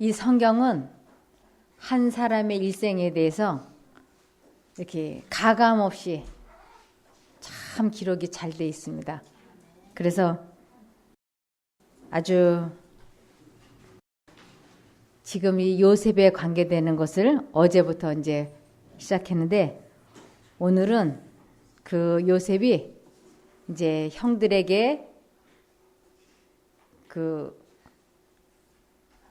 이 성경은 한 사람의 일생에 대해서 이렇게 가감 없이 참 기록이 잘 돼 있습니다. 그래서 아주 지금 이 요셉에 관계되는 것을 어제부터 이제 시작했는데, 오늘은 그 요셉이 이제 형들에게 그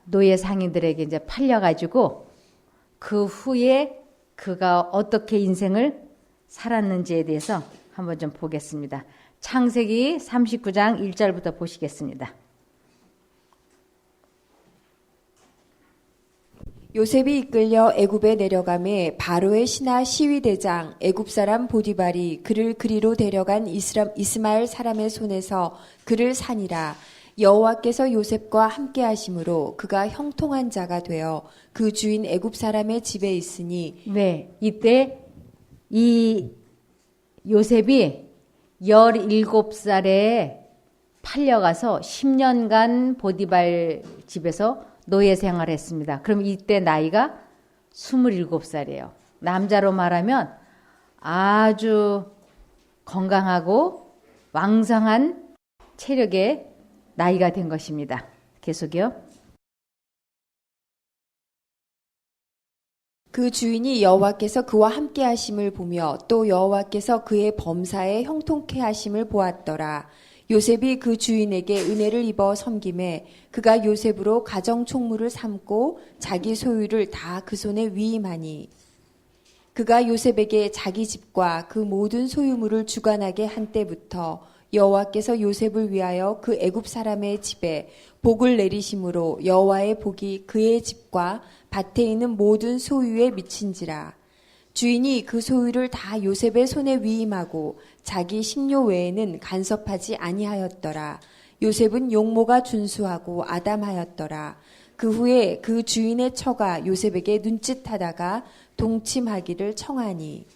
노예 상인들에게 이제 팔려가지고 그 후에 그가 어떻게 인생을 살았는지에 대해서 한번 좀 보겠습니다. 창세기 39장 1절부터 보시겠습니다. 요셉이 이끌려 애굽에 내려가매 바로의 신하 시위대장 애굽 사람 보디발이 그를 그리로 데려간 이스마엘 사람의 손에서 그를 산이라. 여호와께서 요셉과 함께 하심으로 그가 형통한 자가 되어 그 주인 애굽 사람의 집에 있으니. 네, 이때 이 요셉이 17살에 팔려가서 10년간 보디발 집에서 노예 생활을 했습니다. 그럼 이때 나이가 27살이에요. 남자로 말하면 아주 건강하고 왕성한 체력의 나이가 된 것입니다. 계속이요. 그 주인이 여호와께서 그와 함께 하심을 보며 또 여호와께서 그의 범사에 형통케 하심을 보았더라. 요셉이 그 주인에게 은혜를 입어 섬김에 그가 요셉으로 가정 총무를 삼고 자기 소유를 다 그 손에 위임하니. 그가 요셉에게 자기 집과 그 모든 소유물을 주관하게 한 때부터 여호와께서 요셉을 위하여 그 애굽 사람의 집에 복을 내리심으로 여호와의 복이 그의 집과 밭에 있는 모든 소유에 미친지라. 주인이 그 소유를 다 요셉의 손에 위임하고 자기 식료 외에는 간섭하지 아니하였더라. 요셉은 용모가 준수하고 아담하였더라. 그 후에 그 주인의 처가 요셉에게 눈짓하다가 동침하기를 청하니.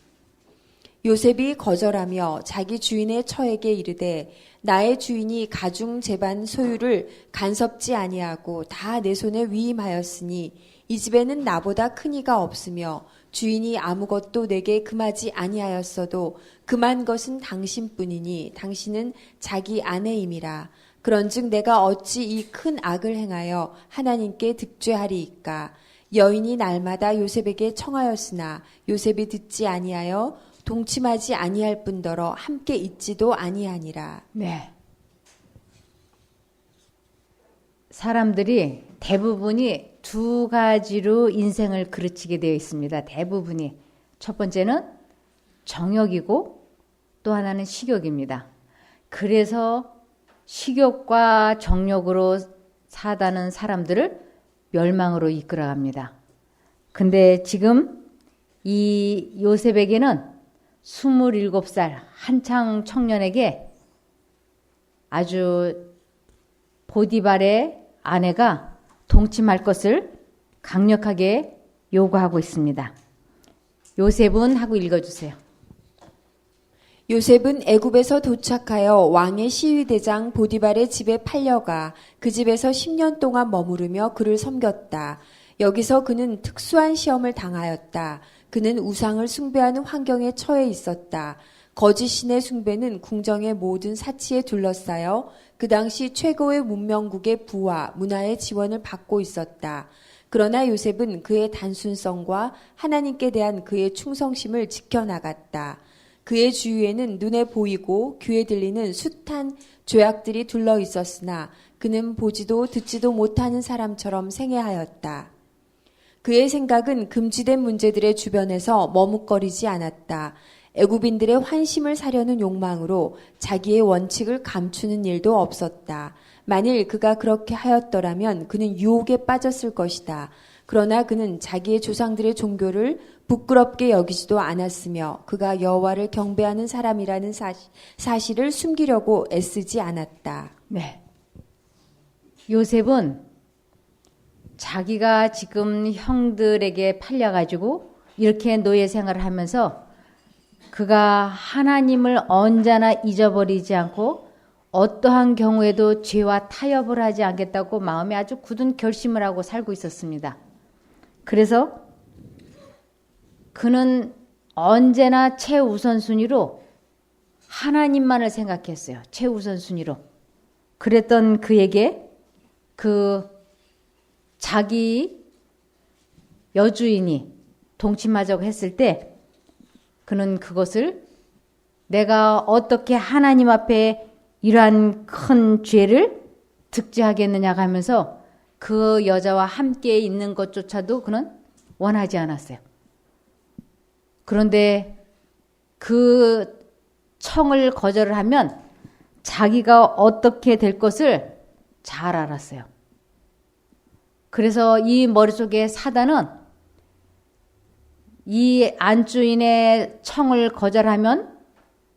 요셉이 거절하며 자기 주인의 처에게 이르되 나의 주인이 가중 제반 소유를 간섭지 아니하고 다 내 손에 위임하였으니 이 집에는 나보다 큰 이가 없으며 주인이 아무것도 내게 금하지 아니하였어도 금한 것은 당신뿐이니 당신은 자기 아내임이라. 그런즉 내가 어찌 이 큰 악을 행하여 하나님께 득죄하리이까. 여인이 날마다 요셉에게 청하였으나 요셉이 듣지 아니하여 동침하지 아니할 뿐더러 함께 있지도 아니하니라. 네. 사람들이 대부분이 두 가지로 인생을 그르치게 되어 있습니다. 대부분이. 첫 번째는 정욕이고 또 하나는 식욕입니다. 그래서 식욕과 정욕으로 사다는 사람들을 멸망으로 이끌어갑니다. 근데 지금 이 요셉에게는 27살 한창 청년에게 아주 보디발의 아내가 동침할 것을 강력하게 요구하고 있습니다. 요셉은 하고 읽어주세요. 요셉은 애굽에서 도착하여 왕의 시위대장 보디발의 집에 팔려가 그 집에서 10년 동안 머무르며 그를 섬겼다. 여기서 그는 특수한 시험을 당하였다. 그는 우상을 숭배하는 환경에 처해 있었다. 거짓 신의 숭배는 궁정의 모든 사치에 둘러싸여 그 당시 최고의 문명국의 부와 문화의 지원을 받고 있었다. 그러나 요셉은 그의 단순성과 하나님께 대한 그의 충성심을 지켜나갔다. 그의 주위에는 눈에 보이고 귀에 들리는 숱한 죄악들이 둘러 있었으나 그는 보지도 듣지도 못하는 사람처럼 생애하였다. 그의 생각은 금지된 문제들의 주변에서 머뭇거리지 않았다. 애굽인들의 환심을 사려는 욕망으로 자기의 원칙을 감추는 일도 없었다. 만일 그가 그렇게 하였더라면 그는 유혹에 빠졌을 것이다. 그러나 그는 자기의 조상들의 종교를 부끄럽게 여기지도 않았으며 그가 여호와를 경배하는 사람이라는 사실을 숨기려고 애쓰지 않았다. 네. 요셉은 자기가 지금 형들에게 팔려가지고 이렇게 노예 생활을 하면서 그가 하나님을 언제나 잊어버리지 않고 어떠한 경우에도 죄와 타협을 하지 않겠다고 마음에 아주 굳은 결심을 하고 살고 있었습니다. 그래서 그는 언제나 최우선순위로 하나님만을 생각했어요. 최우선순위로. 그랬던 그에게 그 자기 여주인이 동침하자고 했을 때 그는 그것을 내가 어떻게 하나님 앞에 이러한 큰 죄를 득제하겠느냐 하면서 그 여자와 함께 있는 것조차도 그는 원하지 않았어요. 그런데 그 청을 거절을 하면 자기가 어떻게 될 것을 잘 알았어요. 그래서 이 머릿속에 사단은 이 안주인의 청을 거절하면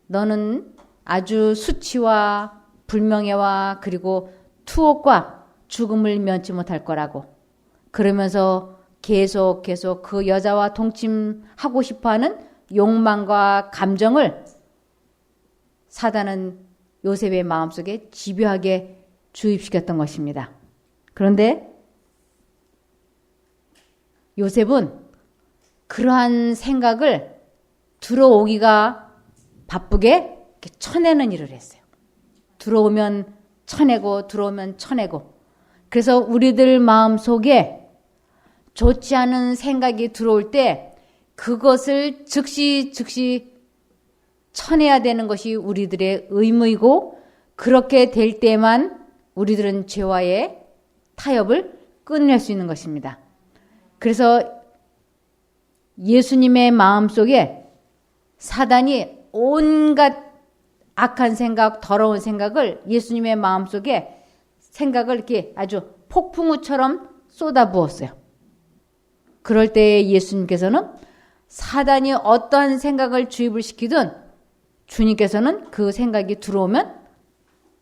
너는 아주 수치와 불명예와 그리고 투옥과 죽음을 면치 못할 거라고. 그러면서 계속 그 여자와 동침하고 싶어하는 욕망과 감정을 사단은 요셉의 마음속에 집요하게 주입시켰던 것입니다. 그런데 요셉은 그러한 생각을 들어오기가 바쁘게 쳐내는 일을 했어요. 들어오면 쳐내고 들어오면 쳐내고. 그래서 우리들 마음속에 좋지 않은 생각이 들어올 때 그것을 즉시 쳐내야 되는 것이 우리들의 의무이고, 그렇게 될 때만 우리들은 죄와의 타협을 끝낼 수 있는 것입니다. 그래서 예수님의 마음속에 사단이 온갖 악한 생각, 더러운 생각을 예수님의 마음속에 생각을 이렇게 아주 폭풍우처럼 쏟아부었어요. 그럴 때 예수님께서는 사단이 어떠한 생각을 주입을 시키든 주님께서는 그 생각이 들어오면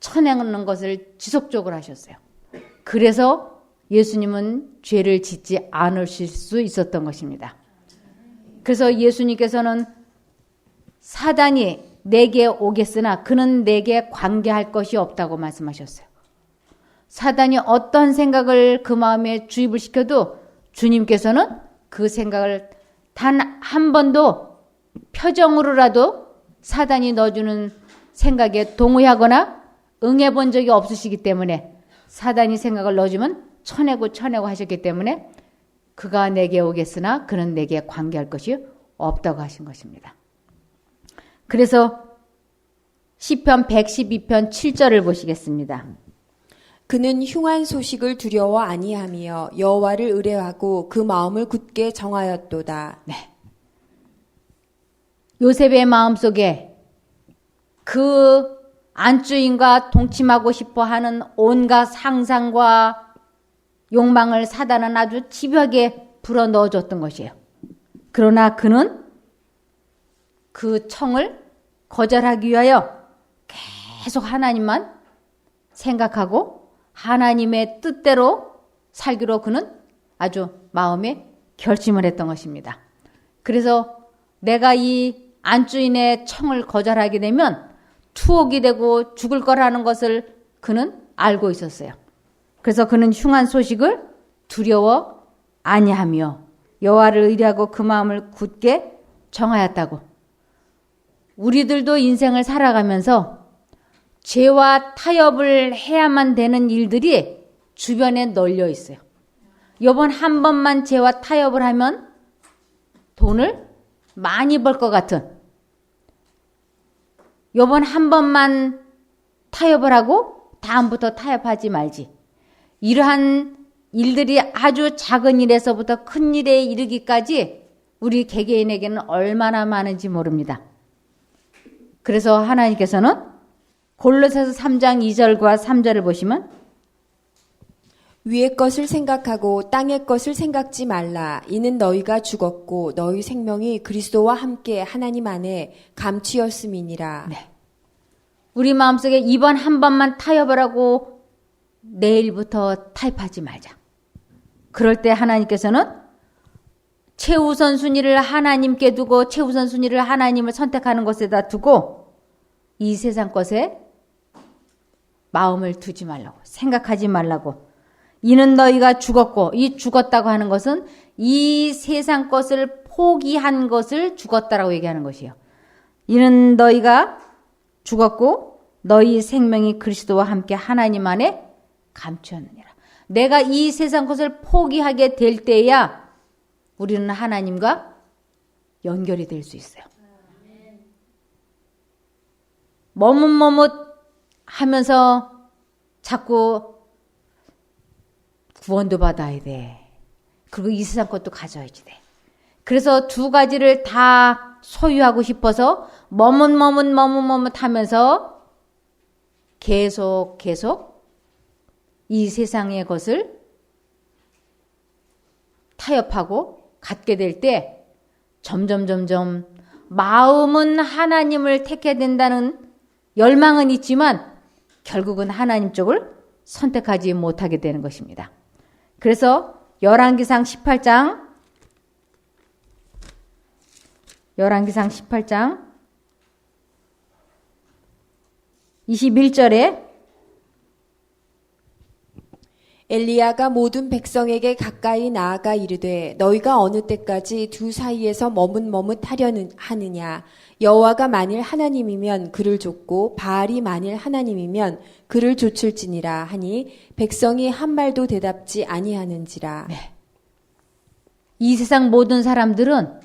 쳐내는 것을 지속적으로 하셨어요. 그래서 예수님은 죄를 짓지 않으실 수 있었던 것입니다. 그래서 예수님께서는 사단이 내게 오겠으나 그는 내게 관계할 것이 없다고 말씀하셨어요. 사단이 어떤 생각을 그 마음에 주입을 시켜도 주님께서는 그 생각을 단 한 번도 표정으로라도 사단이 넣어주는 생각에 동의하거나 응해본 적이 없으시기 때문에, 사단이 생각을 넣어주면 쳐내고 하셨기 때문에 그가 내게 오겠으나 그는 내게 관계할 것이 없다고 하신 것입니다. 그래서 시편 112편 7절을 보시겠습니다. 그는 흉한 소식을 두려워 아니하며 여호와를 의뢰하고 그 마음을 굳게 정하였도다. 네. 요셉의 마음속에 그 안주인과 동침하고 싶어하는 온갖 상상과 욕망을 사단은 아주 집요하게 불어넣어줬던 것이에요. 그러나 그는 그 청을 거절하기 위하여 계속 하나님만 생각하고 하나님의 뜻대로 살기로 그는 아주 마음에 결심을 했던 것입니다. 그래서 내가 이 안주인의 청을 거절하게 되면 투옥이 되고 죽을 거라는 것을 그는 알고 있었어요. 그래서 그는 흉한 소식을 두려워 아니하며 여호와를 의뢰하고 그 마음을 굳게 정하였다고. 우리들도 인생을 살아가면서 죄와 타협을 해야만 되는 일들이 주변에 널려 있어요. 이번 한 번만 죄와 타협을 하면 돈을 많이 벌 것 같은, 이번 한 번만 타협을 하고 다음부터 타협하지 말지, 이러한 일들이 아주 작은 일에서부터 큰 일에 이르기까지 우리 개개인에게는 얼마나 많은지 모릅니다. 그래서 하나님께서는 골로새서 3장 2절과 3절을 보시면 위의 것을 생각하고 땅의 것을 생각지 말라. 이는 너희가 죽었고 너희 생명이 그리스도와 함께 하나님 안에 감추었음이니라. 네. 우리 마음속에 이번 한 번만 타협을 하고 내일부터 타협하지 말자. 그럴 때 하나님께서는 최우선 순위를 하나님께 두고 최우선 순위를 하나님을 선택하는 것에다 두고 이 세상 것에 마음을 두지 말라고, 생각하지 말라고. 이는 너희가 죽었고, 이 죽었다고 하는 것은 이 세상 것을 포기한 것을 죽었다라고 얘기하는 것이에요. 이는 너희가 죽었고 너희 생명이 그리스도와 함께 하나님 안에 감추었느니라. 내가 이 세상 것을 포기하게 될 때야 우리는 하나님과 연결이 될 수 있어요. 머뭇머뭇 하면서 자꾸 구원도 받아야 돼. 그리고 이 세상 것도 가져야지 돼. 그래서 두 가지를 다 소유하고 싶어서 머뭇머뭇 하면서 계속 이 세상의 것을 타협하고 갖게 될 때 점점 마음은 하나님을 택해야 된다는 열망은 있지만 결국은 하나님 쪽을 선택하지 못하게 되는 것입니다. 그래서 열왕기상 18장 21절에 엘리야가 모든 백성에게 가까이 나아가 이르되 너희가 어느 때까지 두 사이에서 하느냐 여호와가 만일 하나님이면 그를 좇고 바알이 만일 하나님이면 그를 좇을지니라 하니 백성이 한 말도 대답지 아니하는지라. 네. 이 세상 모든 사람들은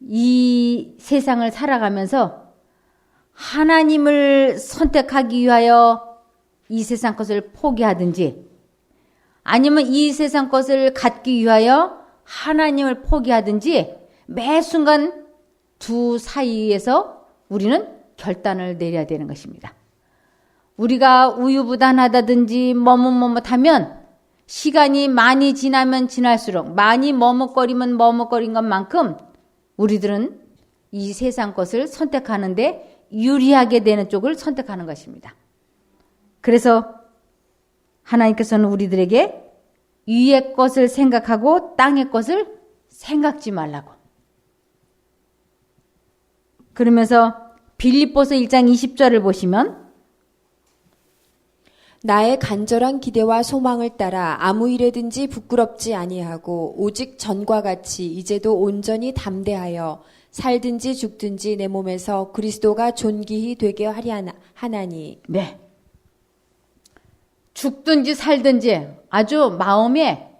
이 세상을 살아가면서 하나님을 선택하기 위하여 이 세상 것을 포기하든지 아니면 이 세상 것을 갖기 위하여 하나님을 포기하든지 매 순간 두 사이에서 우리는 결단을 내려야 되는 것입니다. 우리가 우유부단하다든지 머뭇머뭇하면 시간이 많이 지나면 지날수록 많이 머뭇거리면 머뭇거린 것만큼 우리들은 이 세상 것을 선택하는데 유리하게 되는 쪽을 선택하는 것입니다. 그래서 하나님께서는 우리들에게 위의 것을 생각하고 땅의 것을 생각지 말라고. 그러면서 빌립보서 1장 20절을 보시면 나의 간절한 기대와 소망을 따라 아무 일에든지 부끄럽지 아니하고 오직 전과 같이 이제도 온전히 담대하여 살든지 죽든지 내 몸에서 그리스도가 존귀히 되게 하나니. 네. 죽든지 살든지 아주 마음에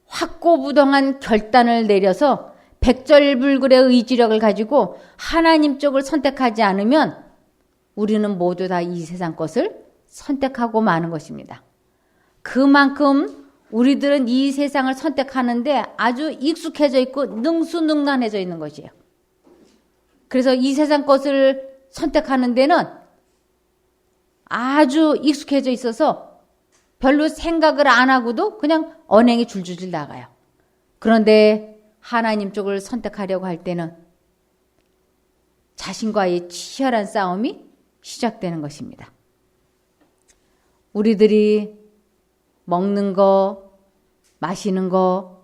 확고부동한 결단을 내려서 백절불굴의 의지력을 가지고 하나님 쪽을 선택하지 않으면 우리는 모두 다 이 세상 것을 선택하고 마는 것입니다. 그만큼 우리들은 이 세상을 선택하는데 아주 익숙해져 있고 능수능란해져 있는 것이에요. 그래서 이 세상 것을 선택하는 데는 아주 익숙해져 있어서 별로 생각을 안 하고도 그냥 언행이 줄줄줄 나가요. 그런데 하나님 쪽을 선택하려고 할 때는 자신과의 치열한 싸움이 시작되는 것입니다. 우리들이 먹는 거, 마시는 거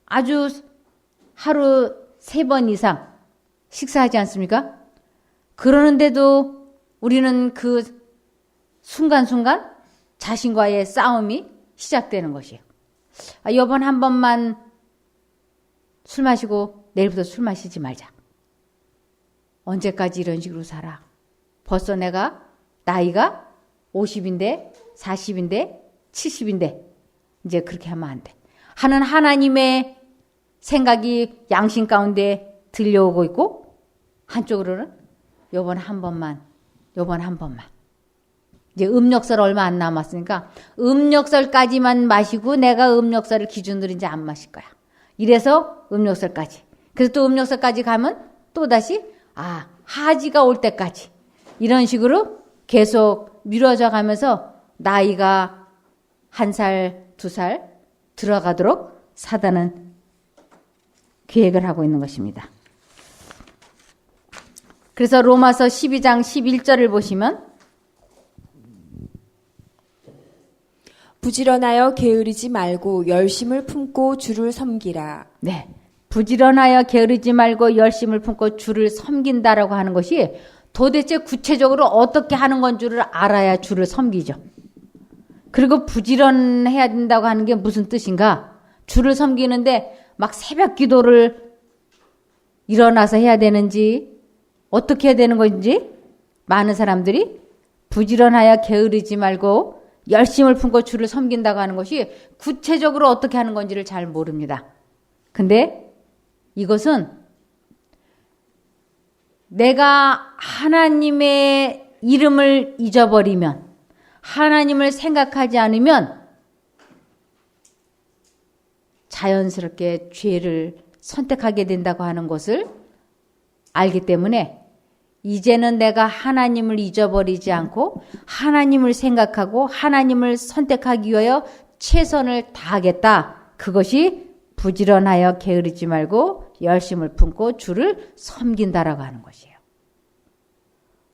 아주 하루 3번 이상 식사하지 않습니까? 그러는데도 우리는 그 순간순간 자신과의 싸움이 시작되는 것이에요. 이번 한 번만 술 마시고 내일부터 술 마시지 말자. 언제까지 이런 식으로 살아? 벌써 내가 나이가 50인데 40인데 70인데 이제 그렇게 하면 안 돼. 하는 하나님의 생각이 양심 가운데 들려오고 있고 한쪽으로는 요번 한 번만 이제 음력설 얼마 안 남았으니까 음력설까지만 마시고 내가 음력설을 기준으로 이제 안 마실 거야. 이래서 음력설까지. 그래서 또 음력설까지 가면 또다시 하지가 올 때까지 이런 식으로 계속 미뤄져 가면서 나이가 1살, 2살 들어가도록 사단은 계획을 하고 있는 것입니다. 그래서 로마서 12장 11절을 보시면 부지런하여 게으르지 말고 열심을 품고 주를 섬기라. 네. 부지런하여 게으르지 말고 열심을 품고 주를 섬긴다라고 하는 것이 도대체 구체적으로 어떻게 하는 건 줄을 알아야 주를 섬기죠. 그리고 부지런해야 된다고 하는 게 무슨 뜻인가? 주를 섬기는데 막 새벽 기도를 일어나서 해야 되는지 어떻게 해야 되는 건지 많은 사람들이 부지런하여 게으르지 말고 열심을 품고 주를 섬긴다고 하는 것이 구체적으로 어떻게 하는 건지를 잘 모릅니다. 근데 이것은 내가 하나님의 이름을 잊어버리면, 하나님을 생각하지 않으면 자연스럽게 죄를 선택하게 된다고 하는 것을 알기 때문에 이제는 내가 하나님을 잊어버리지 않고 하나님을 생각하고 하나님을 선택하기 위하여 최선을 다하겠다. 그것이 부지런하여 게으르지 말고 열심을 품고 주를 섬긴다라고 하는 것이에요.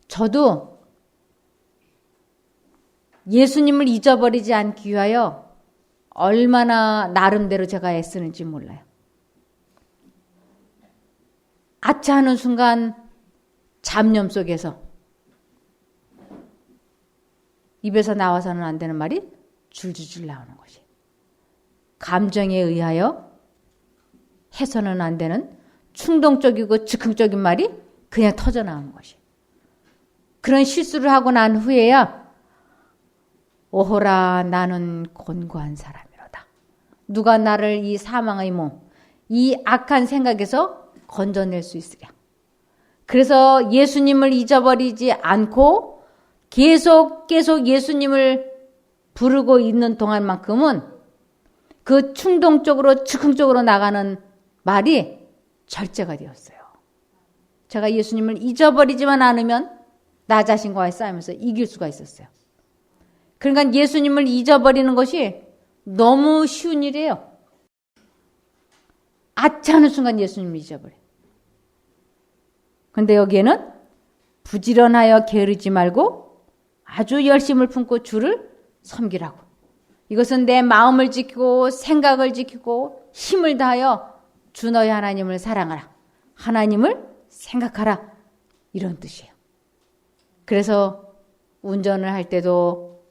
저도 예수님을 잊어버리지 않기 위하여 얼마나 나름대로 제가 애쓰는지 몰라요. 아차 하는 순간 잡념 속에서 입에서 나와서는 안 되는 말이 줄줄줄 나오는 것이, 감정에 의하여 해서는 안 되는 충동적이고 즉흥적인 말이 그냥 터져 나오는 것이. 그런 실수를 하고 난 후에야 오호라 나는 곤고한 사람이로다. 누가 나를 이 사망의 몸, 이 악한 생각에서 건져낼 수 있으랴. 그래서 예수님을 잊어버리지 않고 계속 예수님을 부르고 있는 동안만큼은 그 충동적으로 즉흥적으로 나가는 말이 절제가 되었어요. 제가 예수님을 잊어버리지만 않으면 나 자신과의 싸움에서 이길 수가 있었어요. 그러니까 예수님을 잊어버리는 것이 너무 쉬운 일이에요. 아차 하는 순간 예수님을 잊어버려요. 그런데 여기에는 부지런하여 게으르지 말고 아주 열심을 품고 주를 섬기라고. 이것은 내 마음을 지키고 생각을 지키고 힘을 다하여 주 너희 하나님을 사랑하라. 하나님을 생각하라. 이런 뜻이에요. 그래서 운전을 할 때도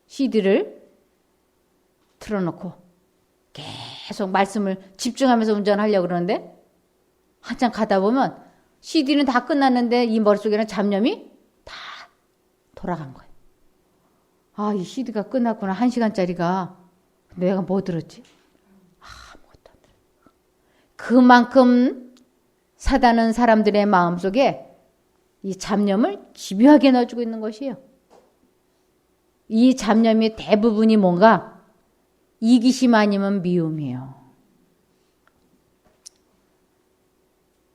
CD를 틀어놓고 계속 말씀을 집중하면서 운전하려고 그러는데 한참 가다 보면 CD는 다 끝났는데 이 머릿속에는 잡념이 다 돌아간 거예요. 아, 이 CD가 끝났구나. 1시간짜리가. 내가 뭐 들었지? 아무것도 안 들었어. 그만큼 사단은 사람들의 마음속에 이 잡념을 집요하게 넣어주고 있는 것이에요. 이 잡념이 대부분이 뭔가 이기심 아니면 미움이에요.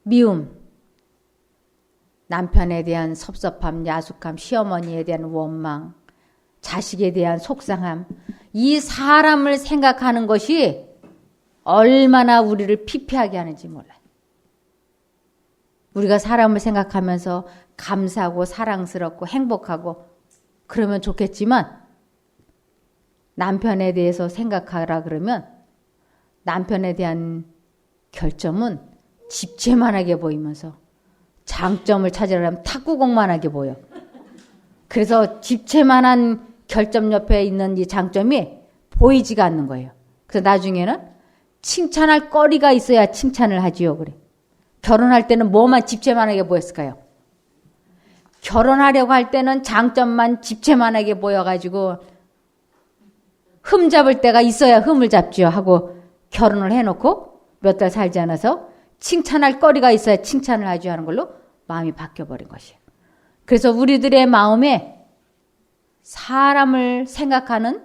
미움, 남편에 대한 섭섭함, 야속함, 시어머니에 대한 원망, 자식에 대한 속상함, 이 사람을 생각하는 것이 얼마나 우리를 피폐하게 하는지 몰라요. 우리가 사람을 생각하면서 감사하고 사랑스럽고 행복하고 그러면 좋겠지만 남편에 대해서 생각하라 그러면 남편에 대한 결점은 집채만하게 보이면서 장점을 찾으려면 탁구공만하게 보여. 그래서 집채만한 결점 옆에 있는 이 장점이 보이지가 않는 거예요. 그래서 나중에는 칭찬할 거리가 있어야 칭찬을 하지요. 그래. 결혼할 때는 뭐만 집채만하게 보였을까요? 결혼하려고 할 때는 장점만 집채만하게 보여가지고 흠 잡을 때가 있어야 흠을 잡지요 하고 결혼을 해놓고 몇 달 살지 않아서 칭찬할 거리가 있어야 칭찬을 하지 하는 걸로 마음이 바뀌어버린 것이에요. 그래서 우리들의 마음에 사람을 생각하는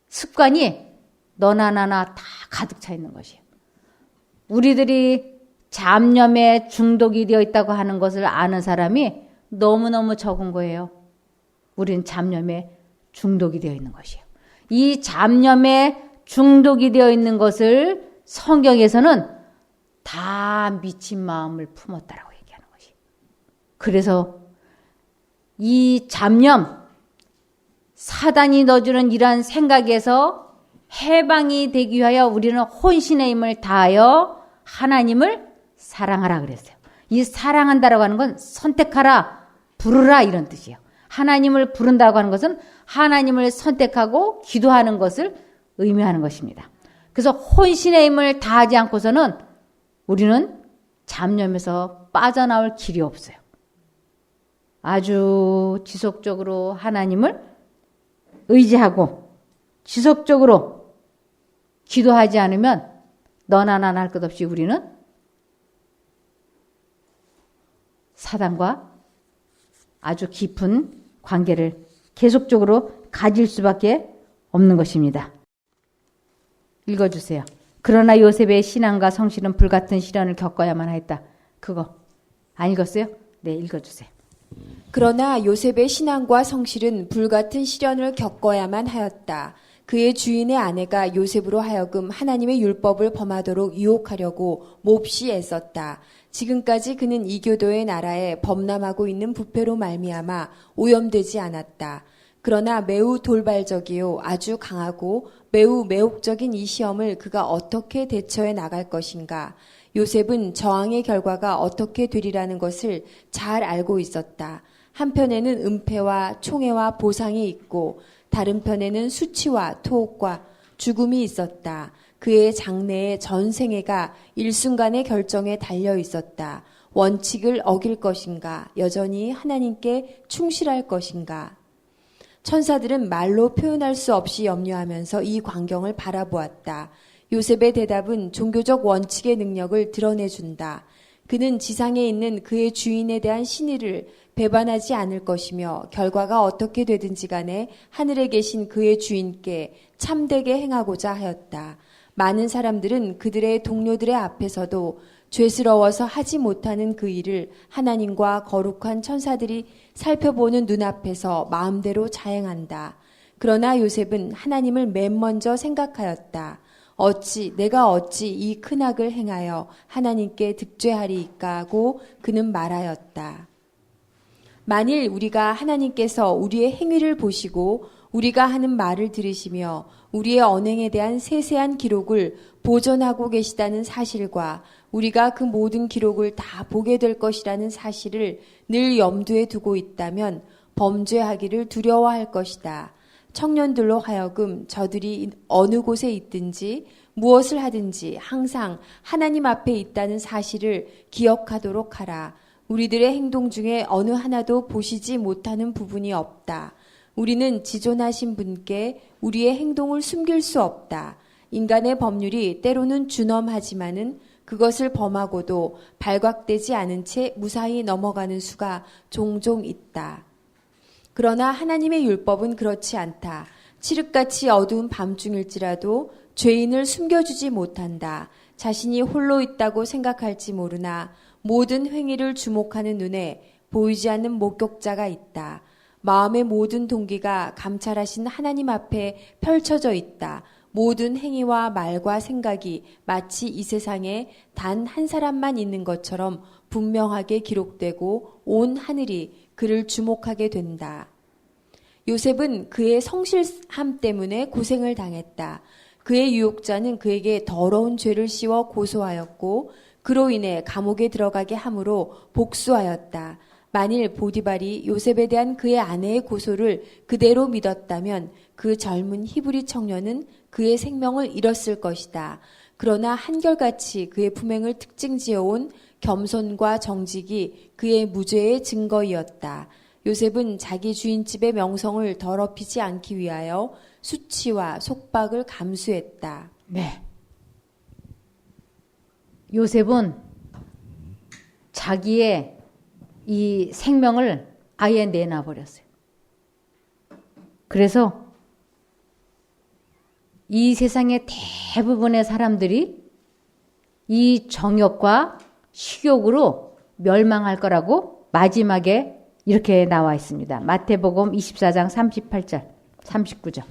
습관이 너나 나나 다 가득 차 있는 것이에요. 우리들이 잡념에 중독이 되어 있다고 하는 것을 아는 사람이 너무너무 적은 거예요. 우리는 잡념에 중독이 되어 있는 것이에요. 이 잡념에 중독이 되어 있는 것을 성경에서는 다 미친 마음을 품었다라고 얘기하는 것이에요. 그래서 이 잡념, 사단이 넣어주는 이러한 생각에서 해방이 되기 위하여 우리는 혼신의 힘을 다하여 하나님을 사랑하라 그랬어요. 이 사랑한다라고 하는 건 선택하라, 부르라 이런 뜻이에요. 하나님을 부른다고 하는 것은 하나님을 선택하고 기도하는 것을 의미하는 것입니다. 그래서 혼신의 힘을 다하지 않고서는 우리는 잡념에서 빠져나올 길이 없어요. 아주 지속적으로 하나님을 의지하고 지속적으로 기도하지 않으면 너나 나나 할 것 없이 우리는 사단과 아주 깊은 관계를 계속적으로 가질 수밖에 없는 것입니다. 읽어주세요. 그러나 요셉의 신앙과 성실은 불같은 시련을 겪어야만 하였다. 그거 안 읽었어요? 네, 읽어주세요. 그러나 요셉의 신앙과 성실은 불같은 시련을 겪어야만 하였다. 그의 주인의 아내가 요셉으로 하여금 하나님의 율법을 범하도록 유혹하려고 몹시 애썼다. 지금까지 그는 이교도의 나라에 범람하고 있는 부패로 말미암아 오염되지 않았다. 그러나 매우 돌발적이요 아주 강하고 매우 매혹적인 이 시험을 그가 어떻게 대처해 나갈 것인가. 요셉은 저항의 결과가 어떻게 되리라는 것을 잘 알고 있었다. 한편에는 은폐와 총애와 보상이 있고 다른 편에는 수치와 토옥과 죽음이 있었다. 그의 장래의 전 생애가 일순간의 결정에 달려 있었다. 원칙을 어길 것인가? 여전히 하나님께 충실할 것인가? 천사들은 말로 표현할 수 없이 염려하면서 이 광경을 바라보았다. 요셉의 대답은 종교적 원칙의 능력을 드러내준다. 그는 지상에 있는 그의 주인에 대한 신의를 배반하지 않을 것이며 결과가 어떻게 되든지 간에 하늘에 계신 그의 주인께 참되게 행하고자 하였다. 많은 사람들은 그들의 동료들의 앞에서도 죄스러워서 하지 못하는 그 일을 하나님과 거룩한 천사들이 살펴보는 눈앞에서 마음대로 자행한다. 그러나 요셉은 하나님을 맨 먼저 생각하였다. 내가 어찌 이 큰 악을 행하여 하나님께 득죄하리이까 하고 그는 말하였다. 만일 우리가 하나님께서 우리의 행위를 보시고 우리가 하는 말을 들으시며 우리의 언행에 대한 세세한 기록을 보존하고 계시다는 사실과 우리가 그 모든 기록을 다 보게 될 것이라는 사실을 늘 염두에 두고 있다면 범죄하기를 두려워할 것이다. 청년들로 하여금 저들이 어느 곳에 있든지 무엇을 하든지 항상 하나님 앞에 있다는 사실을 기억하도록 하라. 우리들의 행동 중에 어느 하나도 보시지 못하는 부분이 없다. 우리는 지존하신 분께 우리의 행동을 숨길 수 없다. 인간의 법률이 때로는 준엄하지만은 그것을 범하고도 발각되지 않은 채 무사히 넘어가는 수가 종종 있다. 그러나 하나님의 율법은 그렇지 않다. 칠흑같이 어두운 밤중일지라도 죄인을 숨겨주지 못한다. 자신이 홀로 있다고 생각할지 모르나 모든 행위를 주목하는 눈에 보이지 않는 목격자가 있다. 마음의 모든 동기가 감찰하신 하나님 앞에 펼쳐져 있다. 모든 행위와 말과 생각이 마치 이 세상에 단 한 사람만 있는 것처럼 분명하게 기록되고 온 하늘이 그를 주목하게 된다. 요셉은 그의 성실함 때문에 고생을 당했다. 그의 유혹자는 그에게 더러운 죄를 씌워 고소하였고 그로 인해 감옥에 들어가게 함으로 복수하였다. 만일 보디발이 요셉에 대한 그의 아내의 고소를 그대로 믿었다면 그 젊은 히브리 청년은 그의 생명을 잃었을 것이다. 그러나 한결같이 그의 품행을 특징지어온 겸손과 정직이 그의 무죄의 증거이었다. 요셉은 자기 주인집의 명성을 더럽히지 않기 위하여 수치와 속박을 감수했다. 네. 요셉은 자기의 이 생명을 아예 내놔버렸어요. 그래서 이 세상의 대부분의 사람들이 이 정욕과 식욕으로 멸망할 거라고 마지막에 이렇게 나와 있습니다. 마태복음 24장 38절, 39절.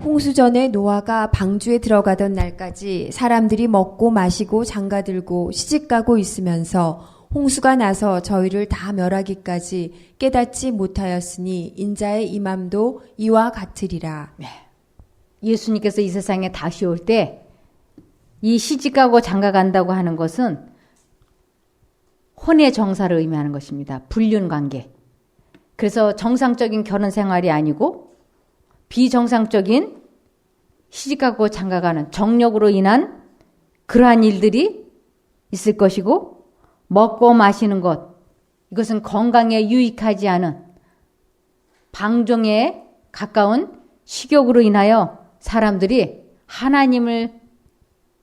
홍수전에 노아가 방주에 들어가던 날까지 사람들이 먹고 마시고 장가들고 시집가고 있으면서 홍수가 나서 저희를 다 멸하기까지 깨닫지 못하였으니 인자의 임함도 이와 같으리라. 네. 예수님께서 이 세상에 다시 올 때 이 시집가고 장가간다고 하는 것은 혼의 정사를 의미하는 것입니다. 불륜관계. 그래서 정상적인 결혼 생활이 아니고 비정상적인 시집가고 장가가는 정력으로 인한 그러한 일들이 있을 것이고, 먹고 마시는 것, 이것은 건강에 유익하지 않은 방종에 가까운 식욕으로 인하여 사람들이 하나님을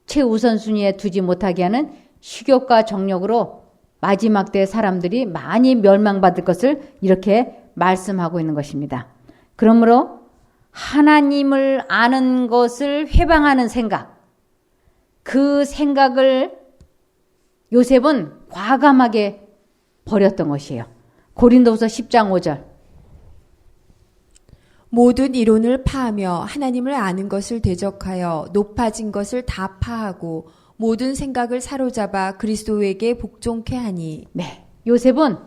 최우선순위에 두지 못하게 하는 식욕과 정력으로 마지막 때 사람들이 많이 멸망받을 것을 이렇게 말씀하고 있는 것입니다. 그러므로 하나님을 아는 것을 회방하는 생각, 그 생각을 요셉은 과감하게 버렸던 것이에요. 고린도후서 10장 5절. 모든 이론을 파하며 하나님을 아는 것을 대적하여 높아진 것을 다 파하고 모든 생각을 사로잡아 그리스도에게 복종케 하니. 네, 요셉은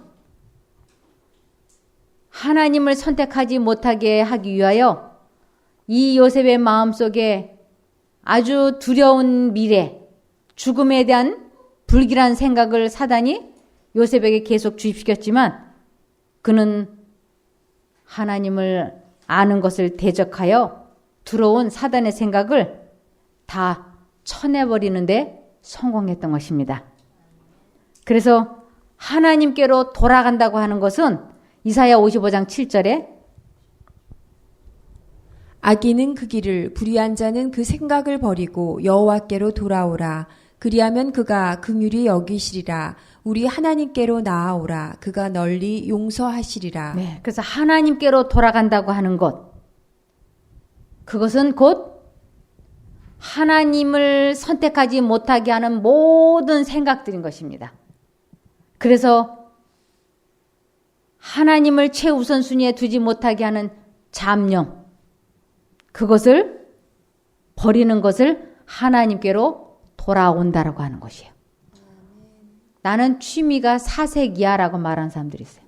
하나님을 선택하지 못하게 하기 위하여 이 요셉의 마음속에 아주 두려운 미래, 죽음에 대한 불길한 생각을 사단이 요셉에게 계속 주입시켰지만 그는 하나님을 아는 것을 대적하여 들어온 사단의 생각을 다 쳐내버리는데 성공했던 것입니다. 그래서 하나님께로 돌아간다고 하는 것은 이사야 55장 7절에 악인은 그 길을, 불의한 자는 그 생각을 버리고 여호와께로 돌아오라. 그리하면 그가 긍휼히 여기시리라. 우리 하나님께로 나아오라. 그가 널리 용서하시리라. 네, 그래서 하나님께로 돌아간다고 하는 것, 그것은 곧 하나님을 선택하지 못하게 하는 모든 생각들인 것입니다. 그래서 하나님을 최우선순위에 두지 못하게 하는 잡념, 그것을 버리는 것을 하나님께로 돌아온다라고 하는 것이에요. 나는 취미가 사색이야 라고 말하는 사람들이 있어요.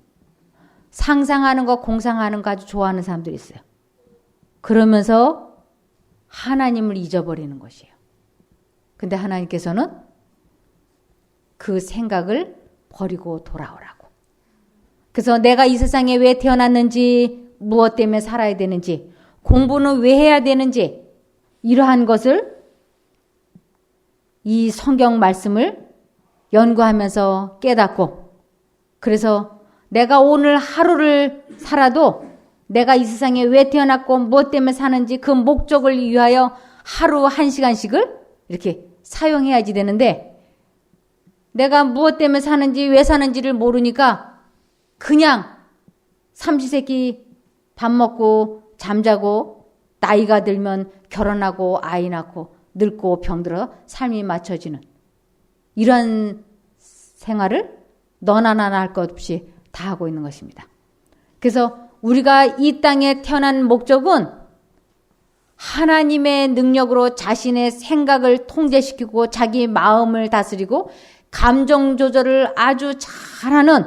상상하는 거, 공상하는 거 아주 좋아하는 사람들이 있어요. 그러면서 하나님을 잊어버리는 것이에요. 근데 하나님께서는 그 생각을 버리고 돌아오라고. 그래서 내가 이 세상에 왜 태어났는지, 무엇 때문에 살아야 되는지, 공부는 왜 해야 되는지, 이러한 것을 이 성경 말씀을 연구하면서 깨닫고, 그래서 내가 오늘 하루를 살아도 내가 이 세상에 왜 태어났고 무엇 때문에 사는지 그 목적을 위하여 하루 1시간씩을 이렇게 사용해야지 되는데, 내가 무엇 때문에 사는지 왜 사는지를 모르니까 그냥 삼시세끼 밥 먹고 잠자고 나이가 들면 결혼하고 아이 낳고 늙고 병들어 삶이 맞춰지는 이런 생활을 너나 나나 할 것 없이 다 하고 있는 것입니다. 그래서 우리가 이 땅에 태어난 목적은 하나님의 능력으로 자신의 생각을 통제시키고 자기 마음을 다스리고 감정 조절을 아주 잘하는,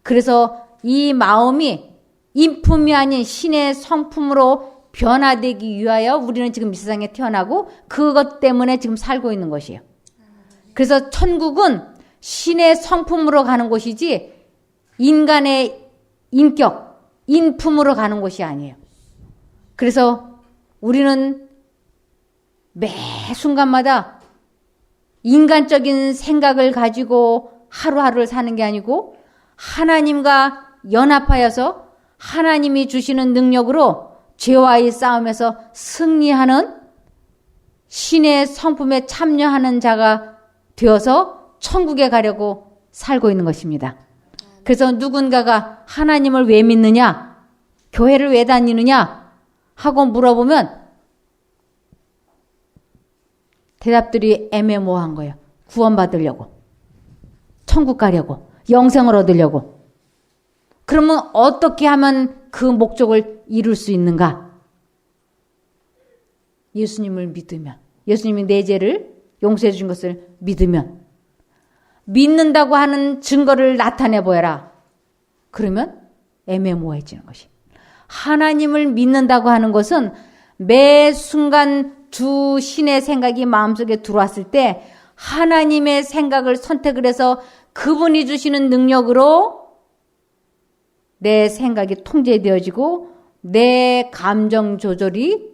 그래서 이 마음이 인품이 아닌 신의 성품으로 변화되기 위하여 우리는 지금 이 세상에 태어나고 그것 때문에 지금 살고 있는 것이에요. 그래서 천국은 신의 성품으로 가는 곳이지 인간의 인격, 인품으로 가는 곳이 아니에요. 그래서 우리는 매 순간마다 인간적인 생각을 가지고 하루하루를 사는 게 아니고 하나님과 연합하여서 하나님이 주시는 능력으로 죄와의 싸움에서 승리하는 신의 성품에 참여하는 자가 되어서 천국에 가려고 살고 있는 것입니다. 그래서 누군가가 하나님을 왜 믿느냐, 교회를 왜 다니느냐 하고 물어보면 대답들이 애매모호한 거예요. 구원받으려고, 천국 가려고, 영생을 얻으려고. 그러면 어떻게 하면 그 목적을 이룰 수 있는가? 예수님을 믿으면, 예수님이 내 죄를 용서해 주신 것을 믿으면, 믿는다고 하는 증거를 나타내 보여라. 그러면 애매모호해지는 것이. 하나님을 믿는다고 하는 것은 매 순간 두 신의 생각이 마음속에 들어왔을 때 하나님의 생각을 선택을 해서 그분이 주시는 능력으로 내 생각이 통제되어지고 내 감정 조절이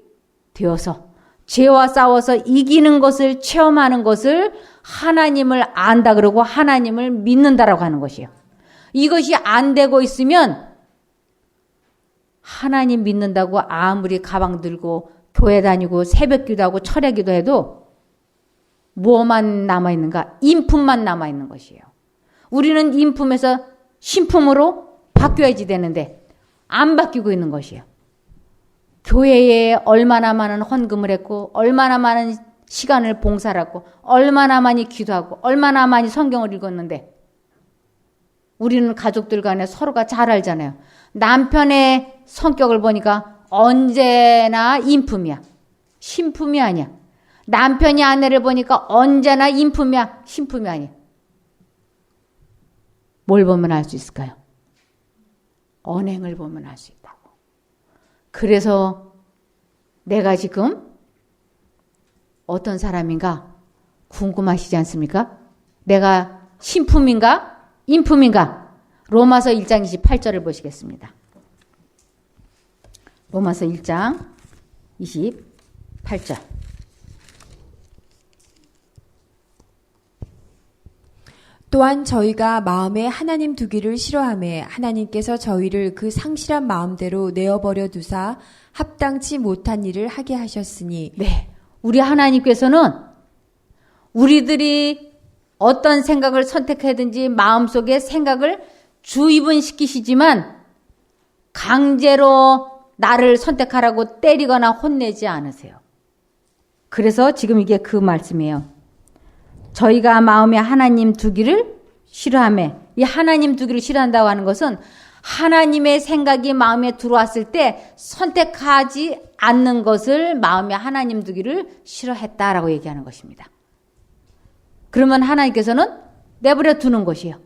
되어서 죄와 싸워서 이기는 것을 체험하는 것을 하나님을 안다 그러고 하나님을 믿는다라고 하는 것이에요. 이것이 안 되고 있으면 하나님 믿는다고 아무리 가방 들고 교회 다니고 새벽기도 하고 철야기도 해도 뭐만 남아있는가? 인품만 남아있는 것이에요. 우리는 인품에서 신품으로 바뀌어야지 되는데 안 바뀌고 있는 것이에요. 교회에 얼마나 많은 헌금을 했고 얼마나 많은 시간을 봉사를 하고 얼마나 많이 기도하고 얼마나 많이 성경을 읽었는데 우리는 가족들 간에 서로가 잘 알잖아요. 남편의 성격을 보니까 언제나 인품이야. 신품이 아니야. 남편이 아내를 보니까 언제나 인품이야. 신품이 아니야. 뭘 보면 알 수 있을까요? 언행을 보면 알 수 있다고. 그래서 내가 지금 어떤 사람인가 궁금하시지 않습니까? 내가 신품인가? 인품인가? 로마서 1장 28절을 보시겠습니다. 로마서 1장 28절. 또한 저희가 마음에 하나님 두기를 싫어하매 하나님께서 저희를 그 상실한 마음대로 내어버려 두사 합당치 못한 일을 하게 하셨으니. 네, 우리 하나님께서는 우리들이 어떤 생각을 선택하든지 마음속에 생각을 주입은 시키시지만 강제로 나를 선택하라고 때리거나 혼내지 않으세요. 그래서 지금 이게 그 말씀이에요. 저희가 마음에 하나님 두기를 싫어하며, 이 하나님 두기를 싫어한다고 하는 것은 하나님의 생각이 마음에 들어왔을 때 선택하지 않는 것을 마음에 하나님 두기를 싫어했다라고 얘기하는 것입니다. 그러면 하나님께서는 내버려 두는 것이에요.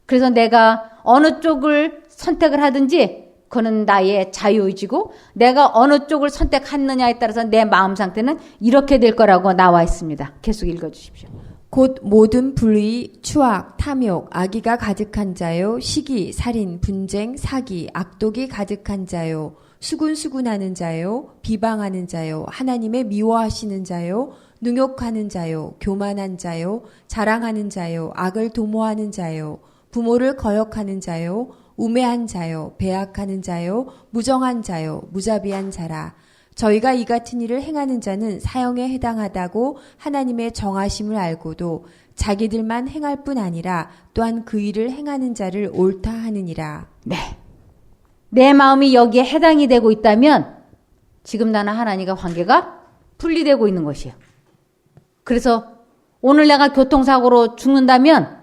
그래서 내가 어느 쪽을 선택을 하든지 그건 나의 자유의지고 내가 어느 쪽을 선택했느냐에 따라서 내 마음 상태는 이렇게 될 거라고 나와 있습니다. 계속 읽어주십시오. 곧 모든 불의, 추악, 탐욕, 악의가 가득한 자요, 시기, 살인, 분쟁, 사기, 악독이 가득한 자요, 수군수군하는 자요, 비방하는 자요, 하나님의 미워하시는 자요, 능욕하는 자요, 교만한 자요, 자랑하는 자요, 악을 도모하는 자요, 부모를 거역하는 자요, 우매한 자요, 배악하는 자요, 무정한 자요, 무자비한 자라. 저희가 이 같은 일을 행하는 자는 사형에 해당하다고 하나님의 정하심을 알고도 자기들만 행할 뿐 아니라 또한 그 일을 행하는 자를 옳다 하느니라. 네. 내 마음이 여기에 해당이 되고 있다면 지금 나는 하나님과 관계가 분리되고 있는 것이에요. 그래서 오늘 내가 교통사고로 죽는다면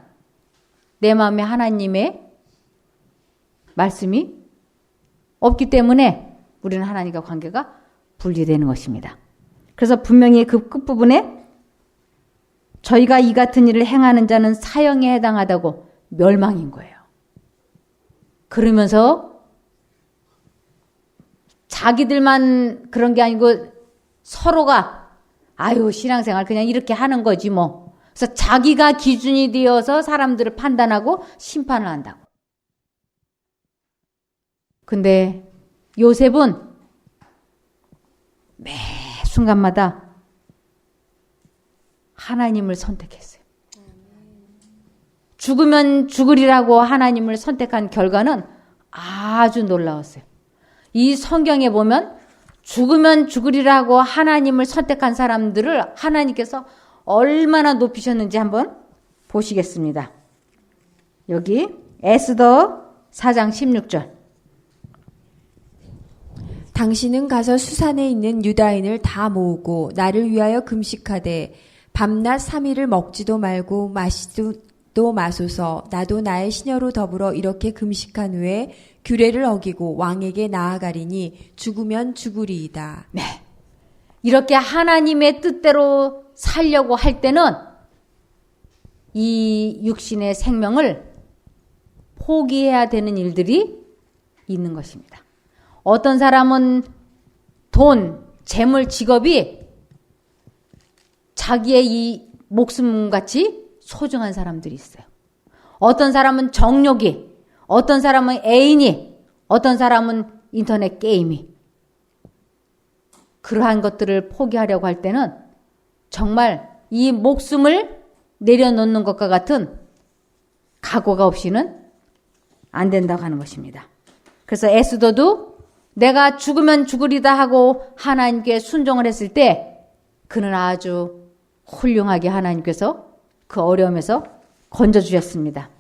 내 마음에 하나님의 말씀이 없기 때문에 우리는 하나님과 관계가 분리되는 것입니다. 그래서 분명히 그 끝부분에 저희가 이 같은 일을 행하는 자는 사형에 해당하다고 멸망인 거예요. 그러면서 자기들만 그런 게 아니고 서로가 아유 신앙생활 그냥 이렇게 하는 거지 뭐. 그래서 자기가 기준이 되어서 사람들을 판단하고 심판을 한다고. 근데 요셉은 매 순간마다 하나님을 선택했어요. 죽으면 죽으리라고 하나님을 선택한 결과는 아주 놀라웠어요. 이 성경에 보면 죽으면 죽으리라고 하나님을 선택한 사람들을 하나님께서 얼마나 높이셨는지 한번 보시겠습니다. 여기 에스더 4장 16절. 당신은 가서 수산에 있는 유다인을 다 모으고 나를 위하여 금식하되 밤낮 3일을 먹지도 말고 마시지도 마소서. 나도 나의 시녀로 더불어 이렇게 금식한 후에 규례를 어기고 왕에게 나아가리니 죽으면 죽으리이다. 네. 이렇게 하나님의 뜻대로 살려고 할 때는 이 육신의 생명을 포기해야 되는 일들이 있는 것입니다. 어떤 사람은 돈, 재물, 직업이 자기의 이 목숨같이 소중한 사람들이 있어요. 어떤 사람은 정욕이, 어떤 사람은 애인이, 어떤 사람은 인터넷 게임이. 그러한 것들을 포기하려고 할 때는 정말 이 목숨을 내려놓는 것과 같은 각오가 없이는 안 된다고 하는 것입니다. 그래서 에스더도 내가 죽으면 죽으리다 하고 하나님께 순종을 했을 때 그는 아주 훌륭하게 하나님께서 그 어려움에서 건져주셨습니다.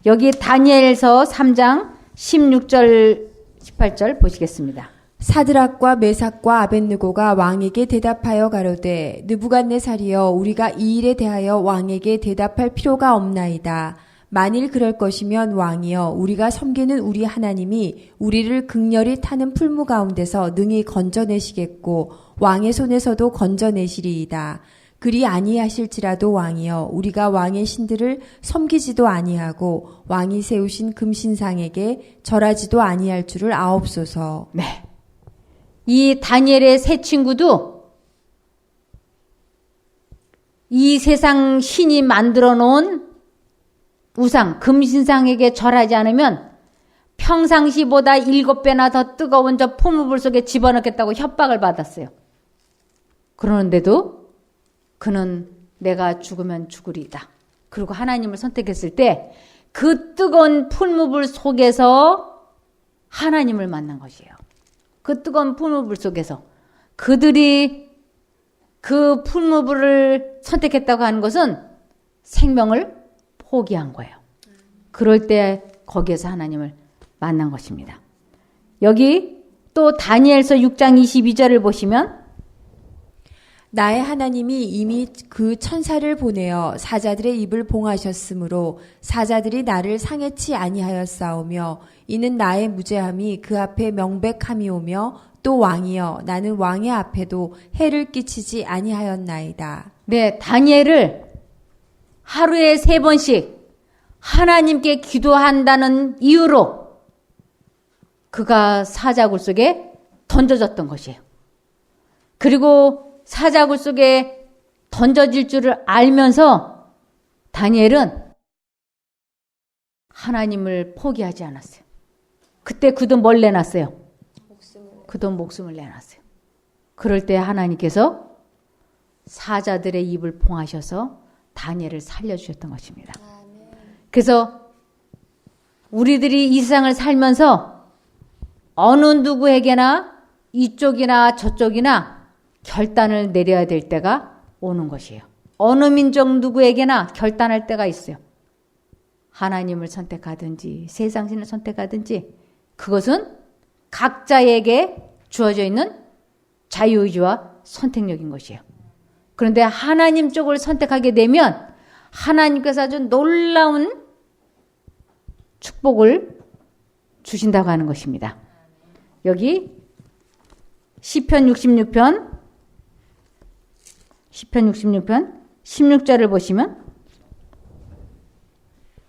여기 다니엘서 3장 16절 18절 보시겠습니다. 사드락과 메삭과 아벳느고가 왕에게 대답하여 가로되 느부갓네살이여 우리가 이 일에 대하여 왕에게 대답할 필요가 없나이다. 만일 그럴 것이면 왕이여 우리가 섬기는 우리 하나님이 우리를 극렬히 타는 풀무 가운데서 능히 건져내시겠고 왕의 손에서도 건져내시리이다. 그리 아니하실지라도 왕이여 우리가 왕의 신들을 섬기지도 아니하고 왕이 세우신 금신상에게 절하지도 아니할 줄을 아옵소서. 네. 이 다니엘의 세 친구도 이 세상 신이 만들어 놓은 우상, 금신상에게 절하지 않으면 평상시보다 7배나 더 뜨거운 저 포무불 속에 집어넣겠다고 협박을 받았어요. 그러는데도 그는 내가 죽으면 죽으리다. 그리고 하나님을 선택했을 때 그 뜨거운 풀무불 속에서 하나님을 만난 것이에요. 그 뜨거운 풀무불 속에서 그들이 그 풀무불을 선택했다고 하는 것은 생명을 포기한 거예요. 그럴 때 거기에서 하나님을 만난 것입니다. 여기 또 다니엘서 6장 22절을 보시면 나의 하나님이 이미 그 천사를 보내어 사자들의 입을 봉하셨으므로 사자들이 나를 상해치 아니하였사오며 이는 나의 무죄함이 그 앞에 명백함이오며 또 왕이여 나는 왕의 앞에도 해를 끼치지 아니하였나이다. 네, 다니엘을 하루에 3번씩 하나님께 기도한다는 이유로 그가 사자굴 속에 던져졌던 것이에요. 그리고 사자굴 속에 던져질 줄을 알면서 다니엘은 하나님을 포기하지 않았어요. 그때 그도 뭘 내놨어요? 그도 목숨을 내놨어요. 그럴 때 하나님께서 사자들의 입을 봉하셔서 다니엘을 살려주셨던 것입니다. 그래서 우리들이 이 세상을 살면서 어느 누구에게나 이쪽이나 저쪽이나 결단을 내려야 될 때가 오는 것이에요. 어느 민족 누구에게나 결단할 때가 있어요. 하나님을 선택하든지 세상신을 선택하든지 그것은 각자에게 주어져 있는 자유의지와 선택력인 것이에요. 그런데 하나님 쪽을 선택하게 되면 하나님께서 아주 놀라운 축복을 주신다고 하는 것입니다. 여기 시편 66편 16절을 보시면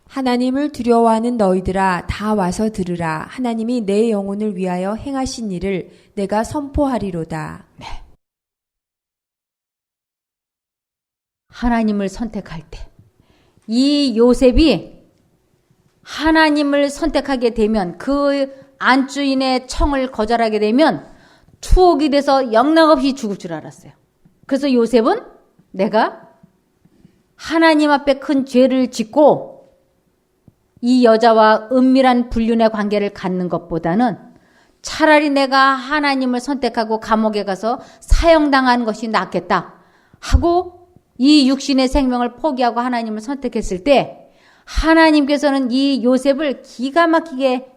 하나님을 두려워하는 너희들아 다 와서 들으라. 하나님이 내 영혼을 위하여 행하신 일을 내가 선포하리로다. 네. 하나님을 선택할 때 이 요셉이 하나님을 선택하게 되면 그 안주인의 청을 거절하게 되면 투옥이 돼서 영락없이 죽을 줄 알았어요. 그래서 요셉은 내가 하나님 앞에 큰 죄를 짓고 이 여자와 은밀한 불륜의 관계를 갖는 것보다는 차라리 내가 하나님을 선택하고 감옥에 가서 사형당하는 것이 낫겠다 하고 이 육신의 생명을 포기하고 하나님을 선택했을 때 하나님께서는 이 요셉을 기가 막히게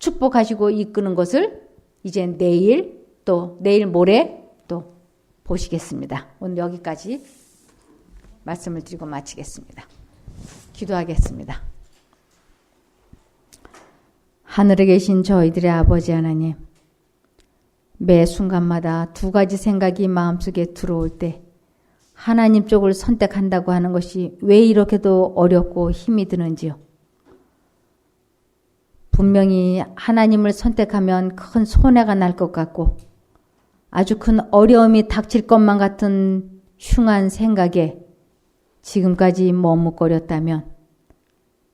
축복하시고 이끄는 것을 이제 내일 또 내일 모레 또 보시겠습니다. 오늘 여기까지 말씀을 드리고 마치겠습니다. 기도하겠습니다. 하늘에 계신 저희들의 아버지 하나님, 매 순간마다 두 가지 생각이 마음속에 들어올 때 하나님 쪽을 선택한다고 하는 것이 왜 이렇게도 어렵고 힘이 드는지요. 분명히 하나님을 선택하면 큰 손해가 날 것 같고 아주 큰 어려움이 닥칠 것만 같은 흉한 생각에 지금까지 머뭇거렸다면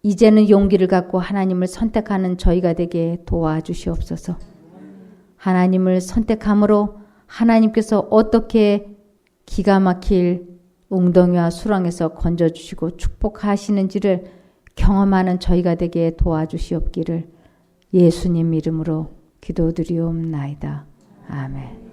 이제는 용기를 갖고 하나님을 선택하는 저희가 되게 도와주시옵소서. 하나님을 선택함으로 하나님께서 어떻게 기가 막힐 웅덩이와 수렁에서 건져주시고 축복하시는지를 경험하는 저희가 되게 도와주시옵기를 예수님 이름으로 기도드리옵나이다. 아멘.